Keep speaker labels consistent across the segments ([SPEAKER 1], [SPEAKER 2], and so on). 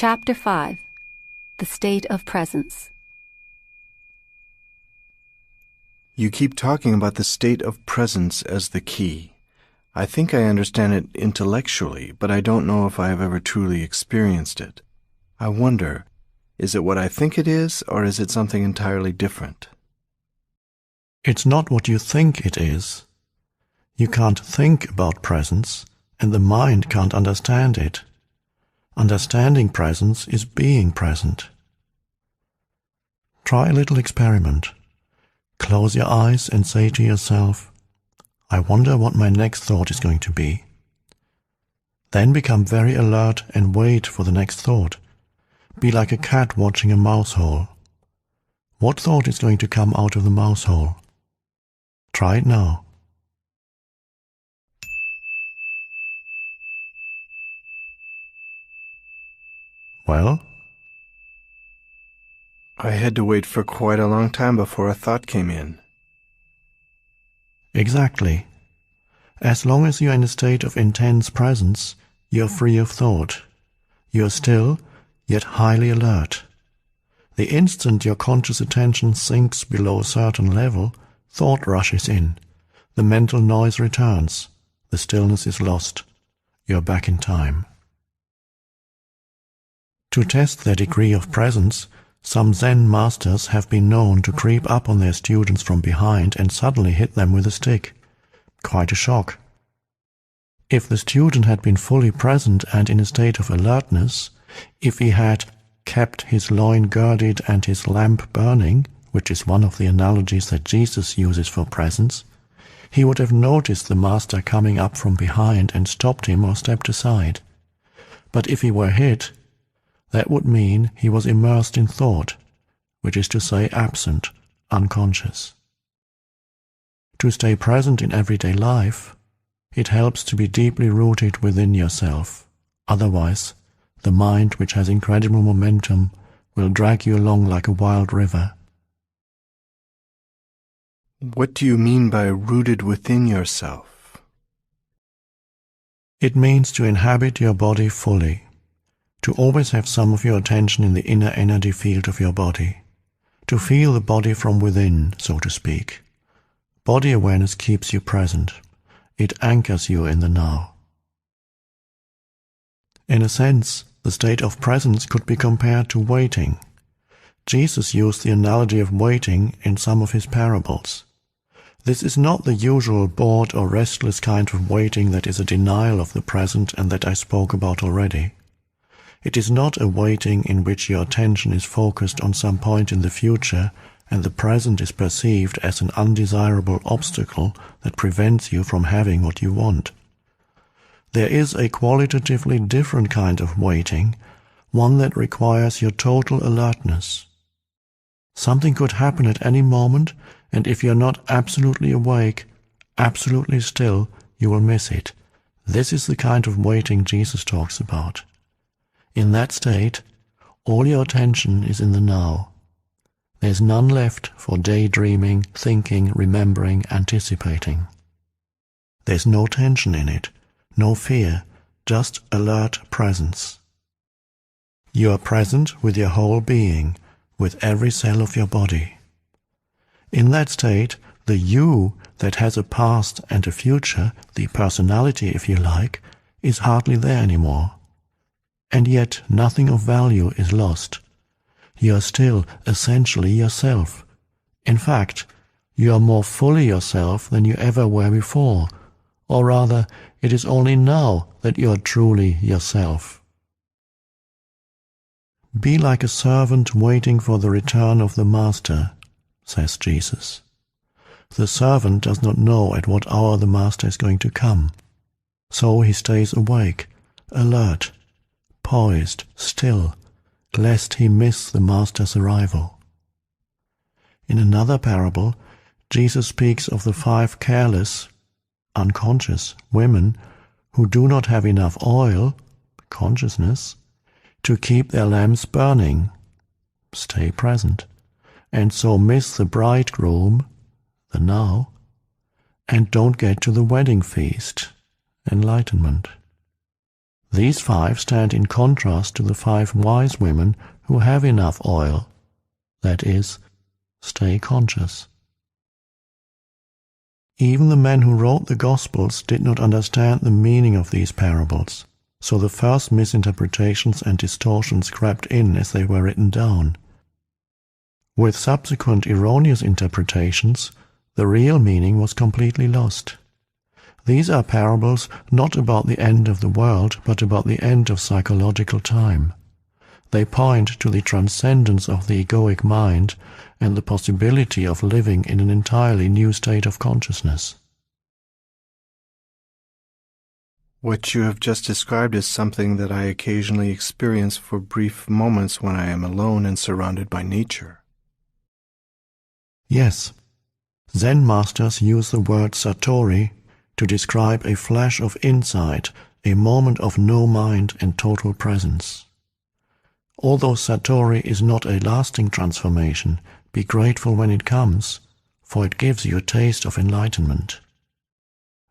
[SPEAKER 1] Chapter 5. The State of Presence.
[SPEAKER 2] You keep talking about the state of presence as the key. I think I understand it intellectually, but I don't know if I have ever truly experienced it. I wonder, is it what I think it is, or is it something entirely different?
[SPEAKER 3] It's not what you think it is. You can't think about presence, and the mind can't understand it. Understanding presence is being present. Try a little experiment. Close your eyes and say to yourself, I wonder what my next thought is going to be. Then become very alert and wait for the next thought. Be like a cat watching a mouse hole. What thought is going to come out of the mouse hole? Try it now. Well?
[SPEAKER 2] I had to wait for quite a long time before a thought came in.
[SPEAKER 3] Exactly. As long as you are in a state of intense presence, you are free of thought. You are still, yet highly alert. The instant your conscious attention sinks below a certain level, thought rushes in. The mental noise returns. The stillness is lost. You are back in time. To test their degree of presence, some Zen masters have been known to creep up on their students from behind and suddenly hit them with a stick. Quite a shock. If the student had been fully present and in a state of alertness, if he had kept his loin girded and his lamp burning, which is one of the analogies that Jesus uses for presence, he would have noticed the master coming up from behind and stopped him or stepped aside. But if he were hit, that would mean he was immersed in thought, which is to say absent, unconscious. To stay present in everyday life, it helps to be deeply rooted within yourself. Otherwise, the mind, which has incredible momentum, will drag you along like a wild river.
[SPEAKER 2] What do you mean by rooted within yourself?
[SPEAKER 3] It means to inhabit your body fully. To always have some of your attention in the inner energy field of your body. To feel the body from within, so to speak. Body awareness keeps you present. It anchors you in the now. In a sense, the state of presence could be compared to waiting. Jesus used the analogy of waiting in some of his parables. This is not the usual bored or restless kind of waiting that is a denial of the present and that I spoke about already. It is not a waiting in which your attention is focused on some point in the future and the present is perceived as an undesirable obstacle that prevents you from having what you want. There is a qualitatively different kind of waiting, one that requires your total alertness. Something could happen at any moment, and if you're not absolutely awake, absolutely still, you will miss it. This is the kind of waiting Jesus talks about. In that state, all your attention is in the now. There's none left for daydreaming, thinking, remembering, anticipating. There's no tension in it, no fear, just alert presence. You are present with your whole being, with every cell of your body. In that state, the you that has a past and a future, the personality if you like, is hardly there anymore. And yet nothing of value is lost. You are still essentially yourself. In fact, you are more fully yourself than you ever were before, or rather, it is only now that you are truly yourself. Be like a servant waiting for the return of the master, says Jesus. The servant does not know at what hour the master is going to come, so he stays awake, alert, poised, still, lest he miss the master's arrival. In another parable, Jesus speaks of the 5 careless, unconscious women who do not have enough oil, consciousness, to keep their lamps burning, stay present, and so miss the bridegroom, the now, and don't get to the wedding feast, enlightenment. These 5 stand in contrast to the 5 wise women who have enough oil. That is, stay conscious. Even the men who wrote the Gospels did not understand the meaning of these parables, so the first misinterpretations and distortions crept in as they were written down. With subsequent erroneous interpretations, the real meaning was completely lost. These are parables not about the end of the world, but about the end of psychological time. They point to the transcendence of the egoic mind and the possibility of living in an entirely new state of consciousness.
[SPEAKER 2] What you have just described is something that I occasionally experience for brief moments when I am alone and surrounded by nature.
[SPEAKER 3] Yes, Zen masters use the word satori to describe a flash of insight, a moment of no mind and total presence. Although satori is not a lasting transformation, be grateful when it comes, for it gives you a taste of enlightenment.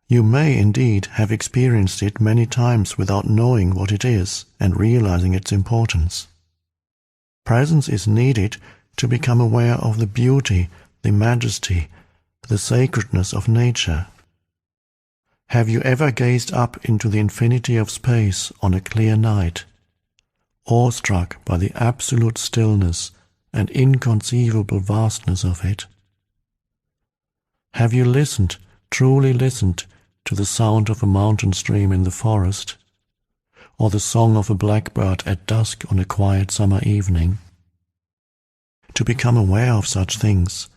[SPEAKER 3] You may indeed have experienced it many times without knowing what it is and realizing its importance. Presence is needed to become aware of the beauty, the majesty, the sacredness of nature. Have you ever gazed up into the infinity of space on a clear night, awestruck by the absolute stillness and inconceivable vastness of it? Have you listened, truly listened, to the sound of a mountain stream in the forest, or the song of a blackbird at dusk on a quiet summer evening? To become aware of such things,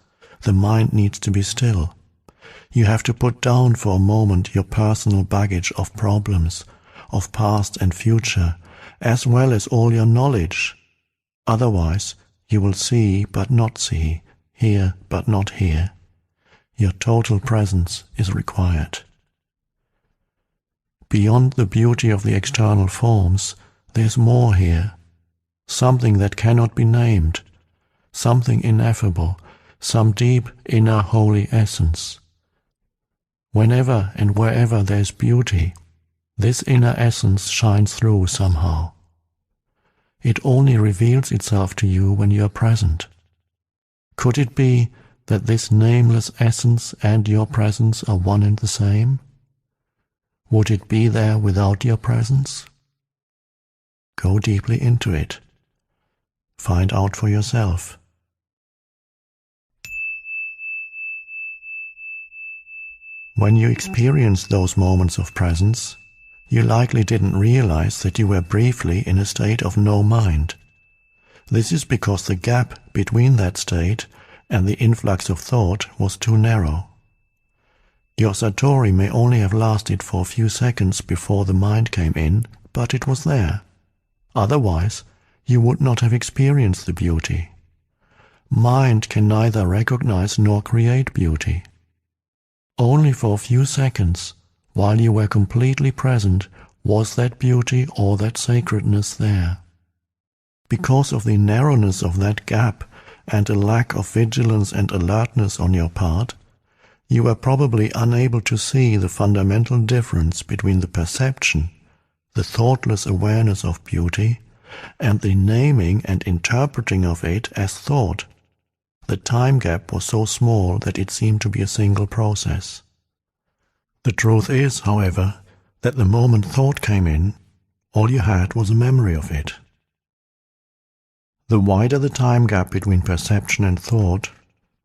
[SPEAKER 3] the mind needs to be still. You have to put down for a moment your personal baggage of problems, of past and future, as well as all your knowledge. Otherwise, you will see but not see, hear but not hear. Your total presence is required. Beyond the beauty of the external forms, there's more here, something that cannot be named, something ineffable, some deep inner holy essence. Whenever and wherever there's beauty, this inner essence shines through somehow. It only reveals itself to you when you are present. Could it be that this nameless essence and your presence are one and the same? Would it be there without your presence? Go deeply into it. Find out for yourself. When you experienced those moments of presence, you likely didn't realize that you were briefly in a state of no mind. This is because the gap between that state and the influx of thought was too narrow. Your satori may only have lasted for a few seconds before the mind came in, but it was there. Otherwise, you would not have experienced the beauty. Mind can neither recognize nor create beauty. Only for a few seconds, while you were completely present, was that beauty or that sacredness there. Because of the narrowness of that gap and a lack of vigilance and alertness on your part, you were probably unable to see the fundamental difference between the perception, the thoughtless awareness of beauty, and the naming and interpreting of it as thought. The time gap was so small that it seemed to be a single process. The truth is, however, that the moment thought came in, all you had was a memory of it. The wider the time gap between perception and thought,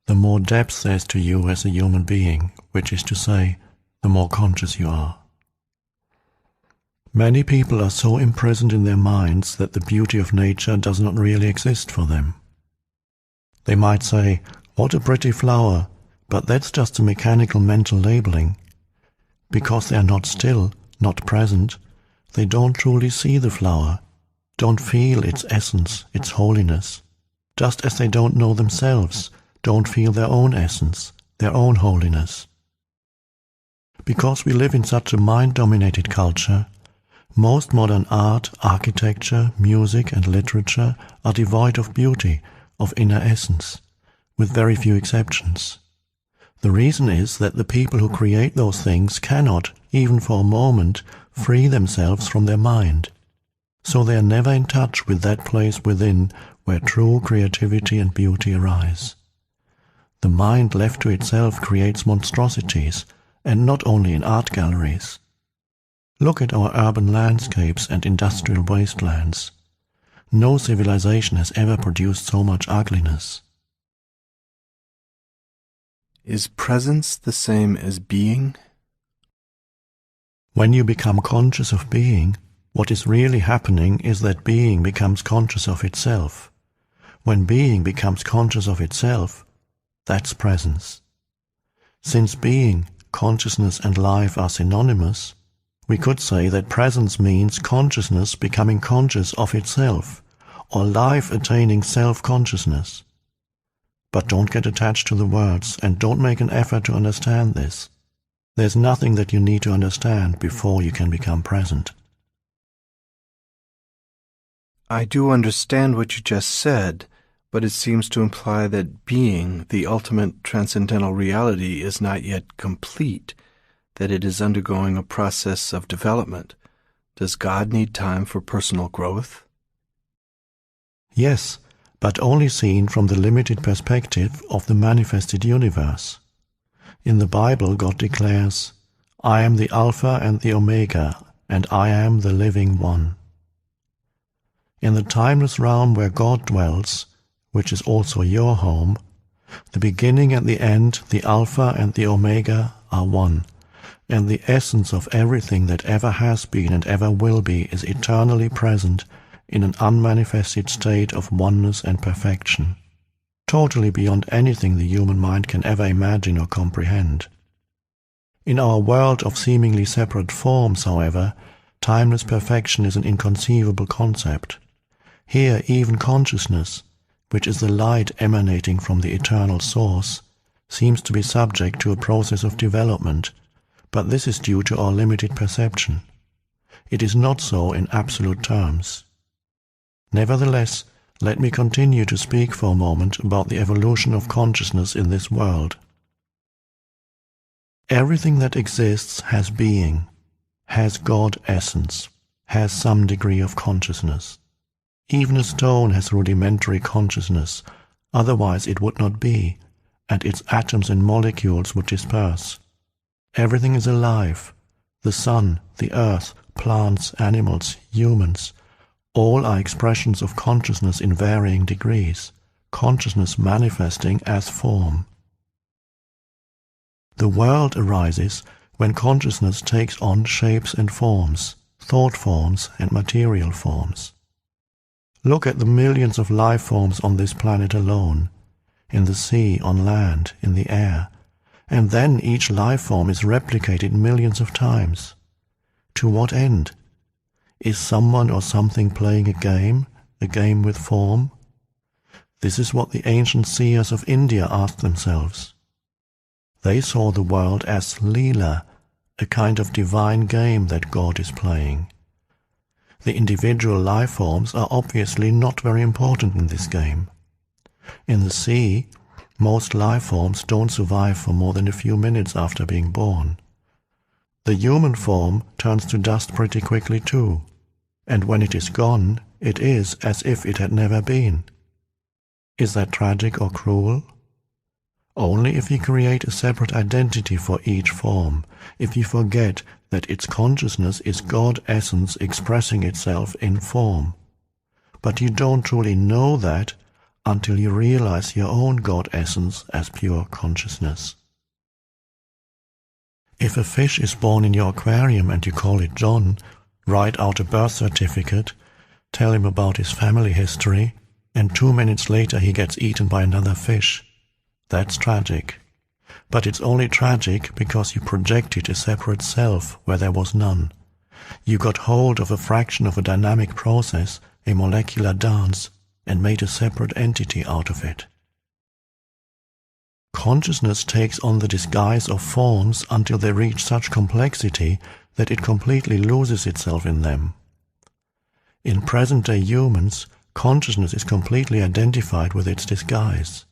[SPEAKER 3] the more depth there is to you as a human being, which is to say, the more conscious you are. Many people are so imprisoned in their minds that the beauty of nature does not really exist for them. They might say, "What a pretty flower," but that's just a mechanical mental labeling. Because they are not still, not present, they don't truly see the flower, don't feel its essence, its holiness, just as they don't know themselves, don't feel their own essence, their own holiness. Because we live in such a mind-dominated culture, most modern art, architecture, music and literature are devoid of beauty, of inner essence, with very few exceptions. The reason is that the people who create those things cannot, even for a moment, free themselves from their mind. So they are never in touch with that place within where true creativity and beauty arise. The mind left to itself creates monstrosities, and not only in art galleries. Look at our urban landscapes and industrial wastelands. No civilization has ever produced so much ugliness.
[SPEAKER 2] Is presence the same as being?
[SPEAKER 3] When you become conscious of being, what is really happening is that being becomes conscious of itself. When being becomes conscious of itself, that's presence. Since being, consciousness and life are synonymous, we could say that presence means consciousness becoming conscious of itself, or life attaining self-consciousness. But don't get attached to the words and don't make an effort to understand this. There's nothing that you need to understand before you can become present.
[SPEAKER 2] I do understand what you just said, but it seems to imply that being, the ultimate transcendental reality, is not yet complete, that it is undergoing a process of development. Does God need time for personal growth?
[SPEAKER 3] Yes, but only seen from the limited perspective of the manifested universe. In the Bible, God declares, "I am the Alpha and the Omega, and I am the living one." In the timeless realm where God dwells, which is also your home, the beginning and the end, the Alpha and the Omega, are one, and the essence of everything that ever has been and ever will be is eternally present in an unmanifested state of oneness and perfection, totally beyond anything the human mind can ever imagine or comprehend. In our world of seemingly separate forms, however, timeless perfection is an inconceivable concept. Here even consciousness, which is the light emanating from the eternal source, seems to be subject to a process of development, but this is due to our limited perception. It is not so in absolute terms. Nevertheless, let me continue to speak for a moment about the evolution of consciousness in this world. Everything that exists has being, has God essence, has some degree of consciousness. Even a stone has rudimentary consciousness, otherwise it would not be, and its atoms and molecules would disperse. Everything is alive. The sun, the earth, plants, animals, humans, all are expressions of consciousness in varying degrees, consciousness manifesting as form. The world arises when consciousness takes on shapes and forms, thought forms and material forms. Look at the millions of life forms on this planet alone, in the sea, on land, in the air, and then each life form is replicated millions of times. To what end? Is someone or something playing a game with form? This is what the ancient seers of India asked themselves. They saw the world as Leela, a kind of divine game that God is playing. The individual life forms are obviously not very important in this game. In the sea, most life forms don't survive for more than a few minutes after being born. The human form turns to dust pretty quickly too, and when it is gone, it is as if it had never been. Is that tragic or cruel? Only if you create a separate identity for each form, if you forget that its consciousness is God essence expressing itself in form. But you don't truly know that until you realize your own God essence as pure consciousness. If a fish is born in your aquarium and you call it John, write out a birth certificate, tell him about his family history, and 2 minutes later he gets eaten by another fish. That's tragic. But it's only tragic because you projected a separate self where there was none. You got hold of a fraction of a dynamic process, a molecular dance, and made a separate entity out of it. Consciousness takes on the disguise of forms until they reach such complexity that it completely loses itself in them. In present-day humans, consciousness is completely identified with its disguise.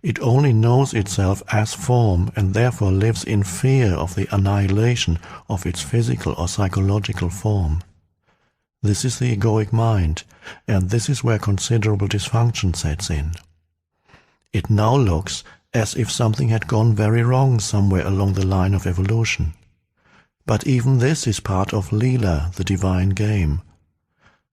[SPEAKER 3] It only knows itself as form and therefore lives in fear of the annihilation of its physical or psychological form. This is the egoic mind, and this is where considerable dysfunction sets in. It now looks as if something had gone very wrong somewhere along the line of evolution. But even this is part of Leela, the divine game.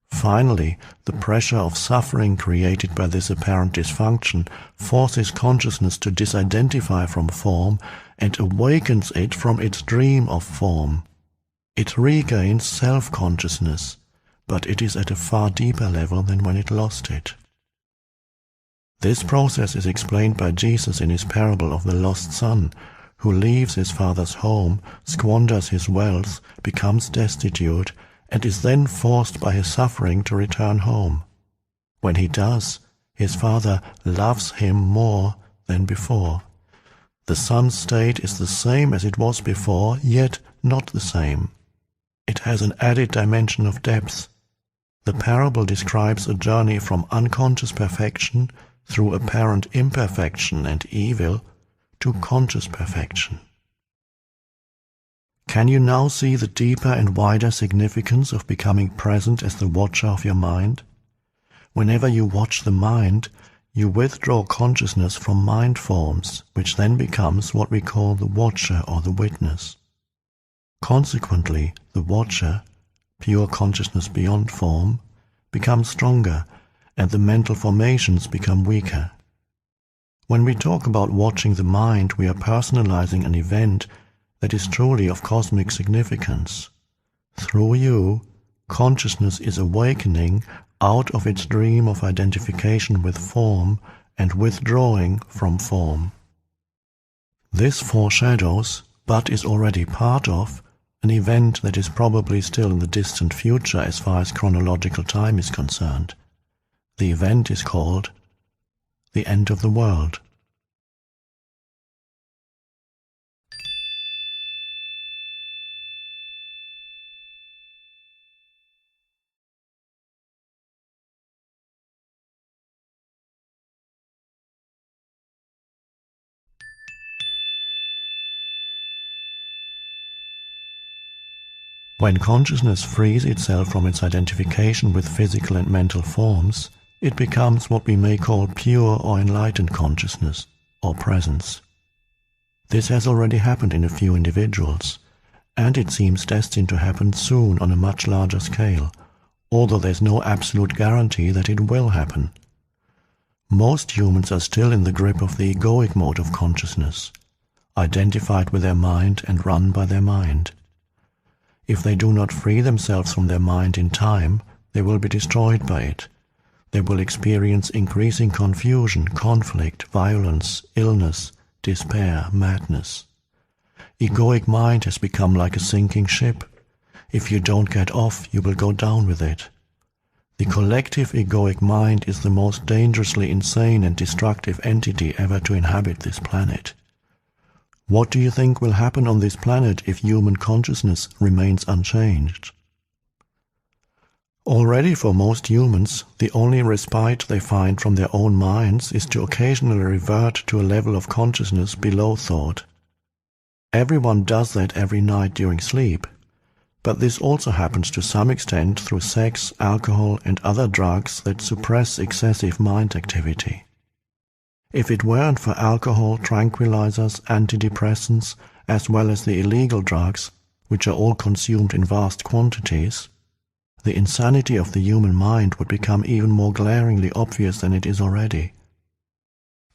[SPEAKER 3] Finally, the pressure of suffering created by this apparent dysfunction forces consciousness to disidentify from form and awakens it from its dream of form. It regains self-consciousness, but it is at a far deeper level than when it lost it. This process is explained by Jesus in his parable of the lost son, who leaves his father's home, squanders his wealth, becomes destitute, and is then forced by his suffering to return home. When he does, his father loves him more than before. The son's state is the same as it was before, yet not the same. It has an added dimension of depth. The parable describes a journey from unconscious perfection through apparent imperfection and evil to conscious perfection. Can you now see the deeper and wider significance of becoming present as the watcher of your mind? Whenever you watch the mind, you withdraw consciousness from mind forms, which then becomes what we call the watcher or the witness. Consequently, the watcher, pure consciousness beyond form, becomes stronger, and the mental formations become weaker. When we talk about watching the mind, we are personalizing an event that is truly of cosmic significance. Through you, consciousness is awakening out of its dream of identification with form and withdrawing from form. This foreshadows, but is already part of, an event that is probably still in the distant future as far as chronological time is concerned. The event is called the end of the world. When consciousness frees itself from its identification with physical and mental forms, it becomes what we may call pure or enlightened consciousness, or presence. This has already happened in a few individuals, and it seems destined to happen soon on a much larger scale, although there's no absolute guarantee that it will happen. Most humans are still in the grip of the egoic mode of consciousness, identified with their mind and run by their mind. If they do not free themselves from their mind in time, they will be destroyed by it. They will experience increasing confusion, conflict, violence, illness, despair, madness. Egoic mind has become like a sinking ship. If you don't get off, you will go down with it. The collective egoic mind is the most dangerously insane and destructive entity ever to inhabit this planet. What do you think will happen on this planet if human consciousness remains unchanged? Already for most humans, the only respite they find from their own minds is to occasionally revert to a level of consciousness below thought. Everyone does that every night during sleep, but this also happens to some extent through sex, alcohol, and other drugs that suppress excessive mind activity. If it weren't for alcohol, tranquilizers, antidepressants, as well as the illegal drugs, which are all consumed in vast quantities, the insanity of the human mind would become even more glaringly obvious than it is already.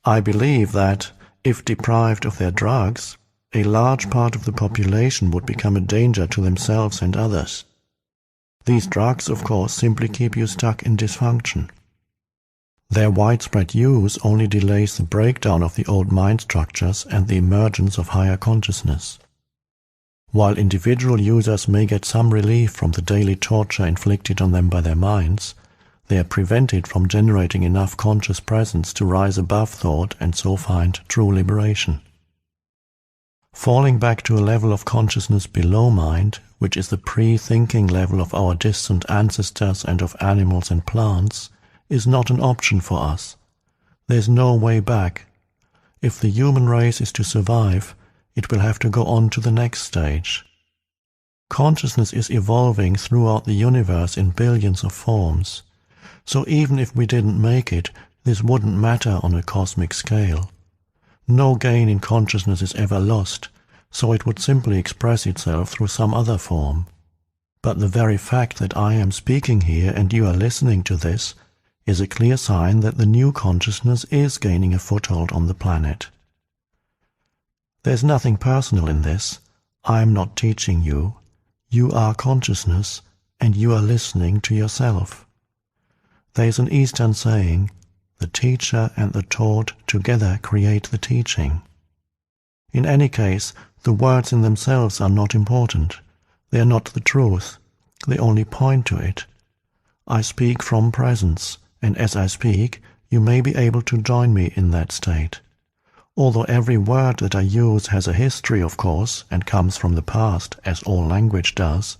[SPEAKER 3] I believe that, if deprived of their drugs, a large part of the population would become a danger to themselves and others. These drugs, of course, simply keep you stuck in dysfunction. Their widespread use only delays the breakdown of the old mind structures and the emergence of higher consciousness. While individual users may get some relief from the daily torture inflicted on them by their minds, they are prevented from generating enough conscious presence to rise above thought and so find true liberation. Falling back to a level of consciousness below mind, which is the pre-thinking level of our distant ancestors and of animals and plants, is not an option for us. There's no way back. If the human race is to survive, it will have to go on to the next stage. Consciousness is evolving throughout the universe in billions of forms, so even if we didn't make it, this wouldn't matter on a cosmic scale. No gain in consciousness is ever lost, so it would simply express itself through some other form. But the very fact that I am speaking here and you are listening to this is a clear sign that the new consciousness is gaining a foothold on the planet. There's nothing personal in this. I am not teaching you. You are consciousness, and you are listening to yourself. There is an Eastern saying, the teacher and the taught together create the teaching. In any case, the words in themselves are not important. They are not the truth. They only point to it. I speak from presence, and as I speak, you may be able to join me in that state. Although every word that I use has a history, of course, and comes from the past, as all language does,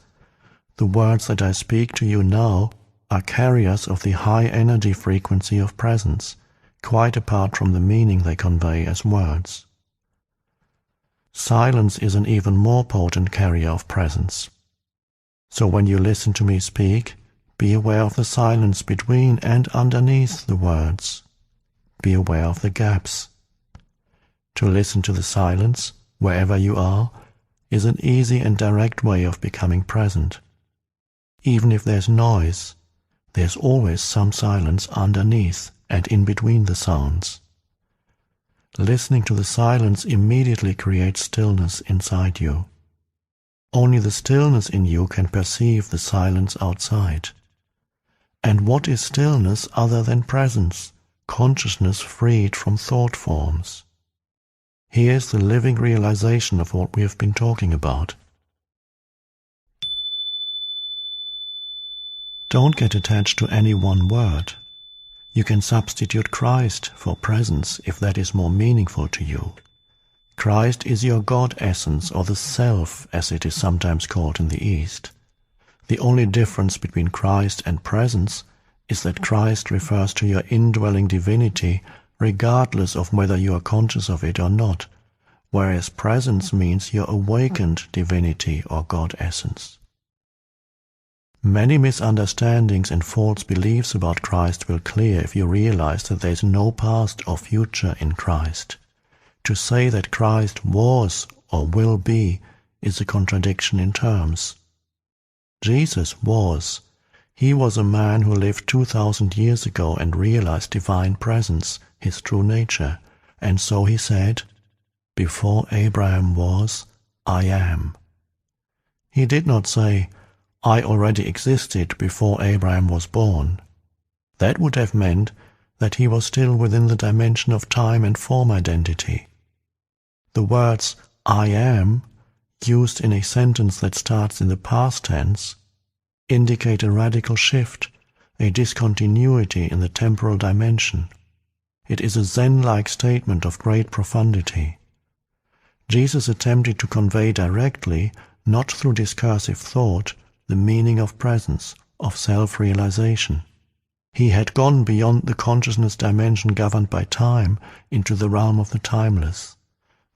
[SPEAKER 3] the words that I speak to you now are carriers of the high energy frequency of presence, quite apart from the meaning they convey as words. Silence is an even more potent carrier of presence. So when you listen to me speak, be aware of the silence between and underneath the words. Be aware of the gaps. To listen to the silence, wherever you are, is an easy and direct way of becoming present. Even if there's noise, there's always some silence underneath and in between the sounds. Listening to the silence immediately creates stillness inside you. Only the stillness in you can perceive the silence outside. And what is stillness other than presence, consciousness freed from thought forms? Here's the living realization of what we have been talking about. Don't get attached to any one word. You can substitute Christ for presence if that is more meaningful to you. Christ is your God essence, or the self as it is sometimes called in the East. The only difference between Christ and presence is that Christ refers to your indwelling divinity regardless of whether you are conscious of it or not, whereas presence means your awakened divinity or God essence. Many misunderstandings and false beliefs about Christ will clear if you realize that there is no past or future in Christ. To say that Christ was or will be is a contradiction in terms. Jesus was. He was a man who lived 2,000 years ago and realized divine presence, his true nature, and so he said, "Before Abraham was, I am." He did not say, "I already existed before Abraham was born." That would have meant that he was still within the dimension of time and form identity. The words "I am," used in a sentence that starts in the past tense, indicate a radical shift, a discontinuity in the temporal dimension. It is a Zen-like statement of great profundity. Jesus attempted to convey directly, not through discursive thought, the meaning of presence, of self-realization. He had gone beyond the consciousness dimension governed by time into the realm of the timeless.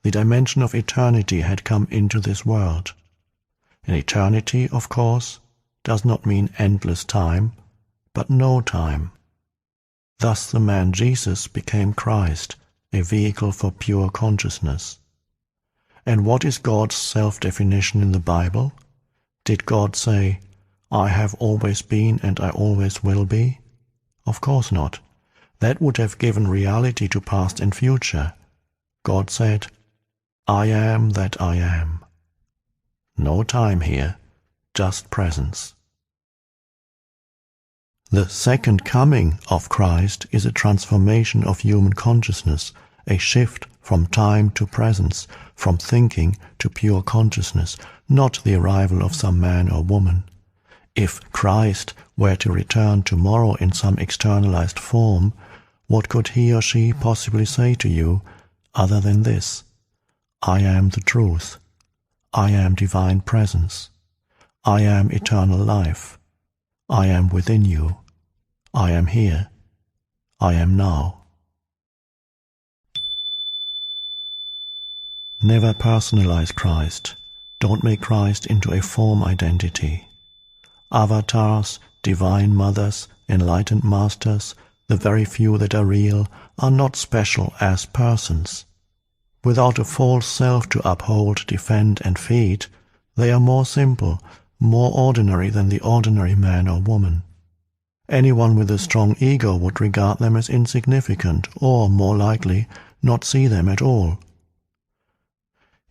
[SPEAKER 3] The dimension of eternity had come into this world. And eternity, of course, does not mean endless time, but no time. Thus the man Jesus became Christ, a vehicle for pure consciousness. And what is God's self-definition in the Bible? Did God say, "I have always been and I always will be"? Of course not. That would have given reality to past and future. God said, "I am that I am." No time here, just presence. The second coming of Christ is a transformation of human consciousness, a shift from time to presence, from thinking to pure consciousness, not the arrival of some man or woman. If Christ were to return tomorrow in some externalized form, what could he or she possibly say to you other than this? I am the truth. I am divine presence. I am eternal life. I am within you. I am here. I am now. Never personalize Christ. Don't make Christ into a form identity. Avatars, divine mothers, enlightened masters, the very few that are real, are not special as persons. Without a false self to uphold, defend, and feed, they are more simple, more ordinary than the ordinary man or woman. Anyone with a strong ego would regard them as insignificant, or, more likely, not see them at all.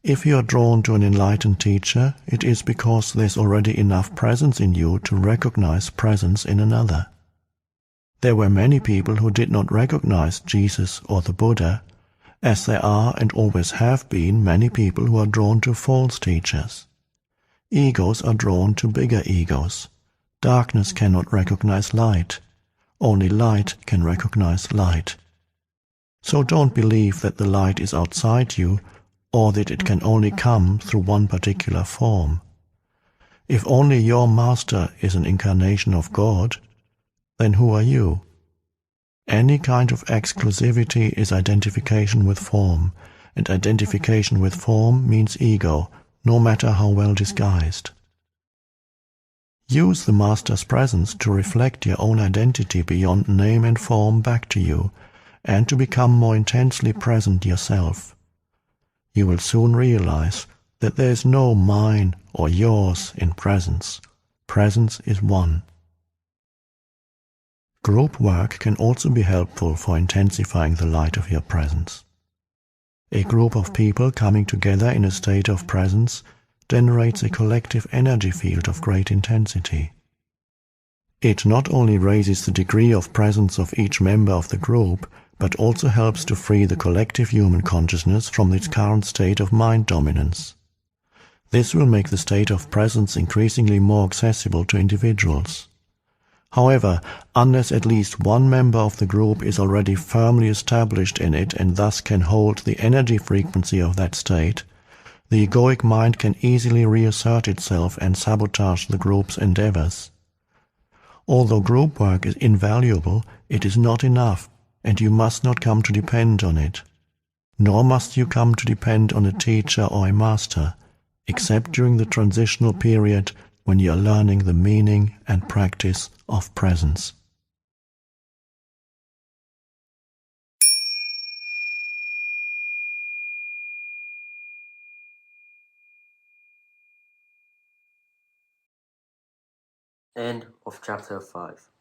[SPEAKER 3] If you are drawn to an enlightened teacher, it is because there's already enough presence in you to recognize presence in another. There were many people who did not recognize Jesus or the Buddha, as there are and always have been many people who are drawn to false teachers. Egos are drawn to bigger egos. Darkness cannot recognize light. Only light can recognize light. So don't believe that the light is outside you, or that it can only come through one particular form. If only your master is an incarnation of God, then who are you? Any kind of exclusivity is identification with form, and identification with form means ego, no matter how well disguised. Use the Master's presence to reflect your own identity beyond name and form back to you, and to become more intensely present yourself. You will soon realize that there is no mine or yours in presence. Presence is one. Group work can also be helpful for intensifying the light of your presence. A group of people coming together in a state of presence generates a collective energy field of great intensity. It not only raises the degree of presence of each member of the group, but also helps to free the collective human consciousness from its current state of mind dominance. This will make the state of presence increasingly more accessible to individuals. However, unless at least one member of the group is already firmly established in it and thus can hold the energy frequency of that state, the egoic mind can easily reassert itself and sabotage the group's endeavors. Although group work is invaluable, it is not enough, and you must not come to depend on it. Nor must you come to depend on a teacher or a master, except during the transitional period when you are learning the meaning and practice of presence.
[SPEAKER 4] End of chapter 5.